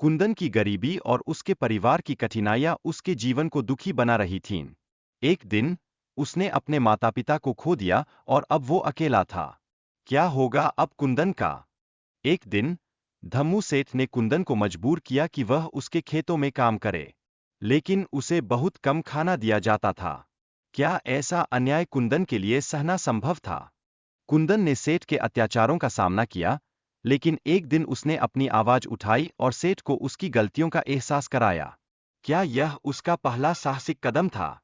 कुंदन की गरीबी और उसके परिवार की कठिनाइयां उसके जीवन को दुखी बना रही थीं। एक दिन उसने अपने माता पिता को खो दिया और अब वो अकेला था। क्या होगा अब कुंदन का? एक दिन धम्मू सेठ ने कुंदन को मजबूर किया कि वह उसके खेतों में काम करे, लेकिन उसे बहुत कम खाना दिया जाता था। क्या ऐसा अन्याय कुंदन के लिए सहना संभव था? कुंदन ने सेठ के अत्याचारों का सामना किया, लेकिन एक दिन उसने अपनी आवाज उठाई और सेठ को उसकी गलतियों का एहसास कराया। क्या यह उसका पहला साहसिक कदम था?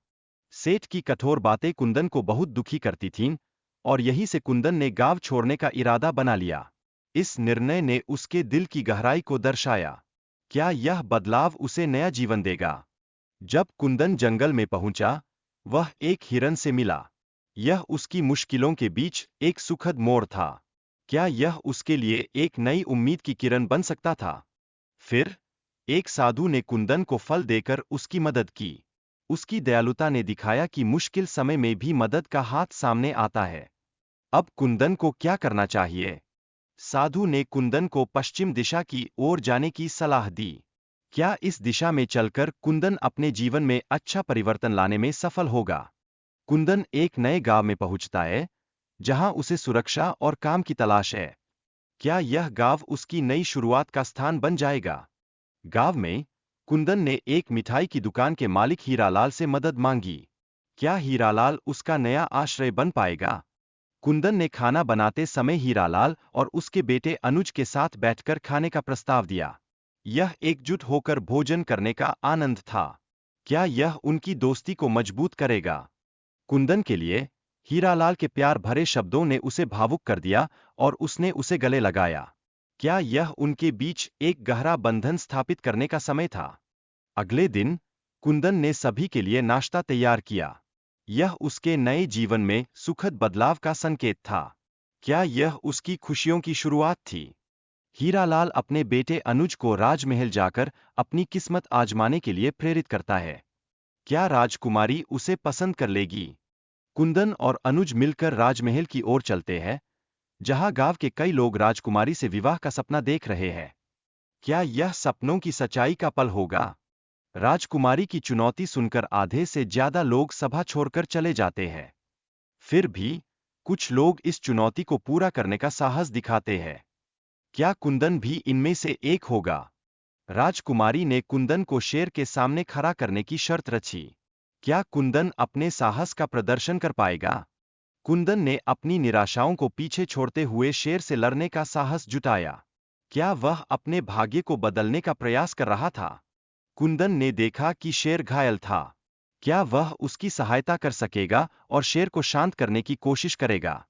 सेठ की कठोर बातें कुंदन को बहुत दुखी करती थीं, और यहीं से कुंदन ने गांव छोड़ने का इरादा बना लिया। इस निर्णय ने उसके दिल की गहराई को दर्शाया। क्या यह बदलाव उसे नया जीवन देगा? जब कुंदन जंगल में पहुंचा, वह एक हिरन से मिला। यह उसकी मुश्किलों के बीच एक सुखद मोड़ था। क्या यह उसके लिए एक नई उम्मीद की किरण बन सकता था? फिर एक साधु ने कुंदन को फल देकर उसकी मदद की। उसकी दयालुता ने दिखाया कि मुश्किल समय में भी मदद का हाथ सामने आता है। अब कुंदन को क्या करना चाहिए? साधु ने कुंदन को पश्चिम दिशा की ओर जाने की सलाह दी। क्या इस दिशा में चलकर कुंदन अपने जीवन में अच्छा परिवर्तन लाने में सफल होगा? कुंदन एक नए गांव में पहुंचता है, जहां उसे सुरक्षा और काम की तलाश है। क्या यह गांव उसकी नई शुरुआत का स्थान बन जाएगा? गांव में कुंदन ने एक मिठाई की दुकान के मालिक हीरालाल से मदद मांगी। क्या हीरालाल उसका नया आश्रय बन पाएगा? कुंदन ने खाना बनाते समय हीरालाल और उसके बेटे अनुज के साथ बैठकर खाने का प्रस्ताव दिया। यह एकजुट होकर भोजन करने का आनंद था। क्या यह उनकी दोस्ती को मजबूत करेगा? कुंदन के लिए हीरालाल के प्यार भरे शब्दों ने उसे भावुक कर दिया और उसने उसे गले लगाया। क्या यह उनके बीच एक गहरा बंधन स्थापित करने का समय था? अगले दिन कुंदन ने सभी के लिए नाश्ता तैयार किया। यह उसके नए जीवन में सुखद बदलाव का संकेत था। क्या यह उसकी खुशियों की शुरुआत थी? हीरालाल अपने बेटे अनुज को राजमहल जाकर अपनी किस्मत आजमाने के लिए प्रेरित करता है। क्या राजकुमारी उसे पसंद कर लेगी? कुंदन और अनुज मिलकर राजमहल की ओर चलते हैं, जहां गांव के कई लोग राजकुमारी से विवाह का सपना देख रहे हैं। क्या यह सपनों की सच्चाई का पल होगा? राजकुमारी की चुनौती सुनकर आधे से ज्यादा लोग सभा छोड़कर चले जाते हैं। फिर भी कुछ लोग इस चुनौती को पूरा करने का साहस दिखाते हैं। क्या कुंदन भी इनमें से एक होगा? राजकुमारी ने कुंदन को शेर के सामने खड़ा करने की शर्त रची। क्या कुंदन अपने साहस का प्रदर्शन कर पाएगा? कुंदन ने अपनी निराशाओं को पीछे छोड़ते हुए शेर से लड़ने का साहस जुटाया। क्या वह अपने भाग्य को बदलने का प्रयास कर रहा था? कुंदन ने देखा कि शेर घायल था। क्या वह उसकी सहायता कर सकेगा और शेर को शांत करने की कोशिश करेगा?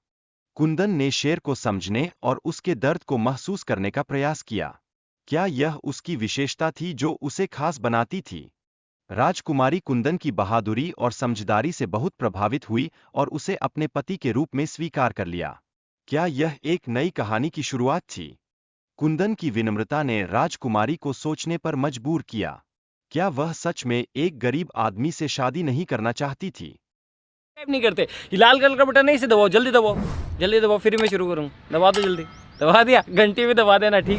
कुंदन ने शेर को समझने और उसके दर्द को महसूस करने का प्रयास किया। क्या यह उसकी विशेषता थी जो उसे खास बनाती थी? राजकुमारी कुंदन की बहादुरी और समझदारी से बहुत प्रभावित हुई और उसे अपने पति के रूप में स्वीकार कर लिया। क्या यह एक नई कहानी की शुरुआत थी? कुंदन की विनम्रता ने राजकुमारी को सोचने पर मजबूर किया। क्या वह सच में एक गरीब आदमी से शादी नहीं करना चाहती थी? सब्सक्राइब नहीं करते, ये लाल कलर का बटन नहीं, इसे दबाओ, जल्दी दबाओ, जल्दी दबाओ, फिर मैं शुरू करूँ, दबा दो जल्दी, दबा दिया, घंटी भी दबा देना, ठीक।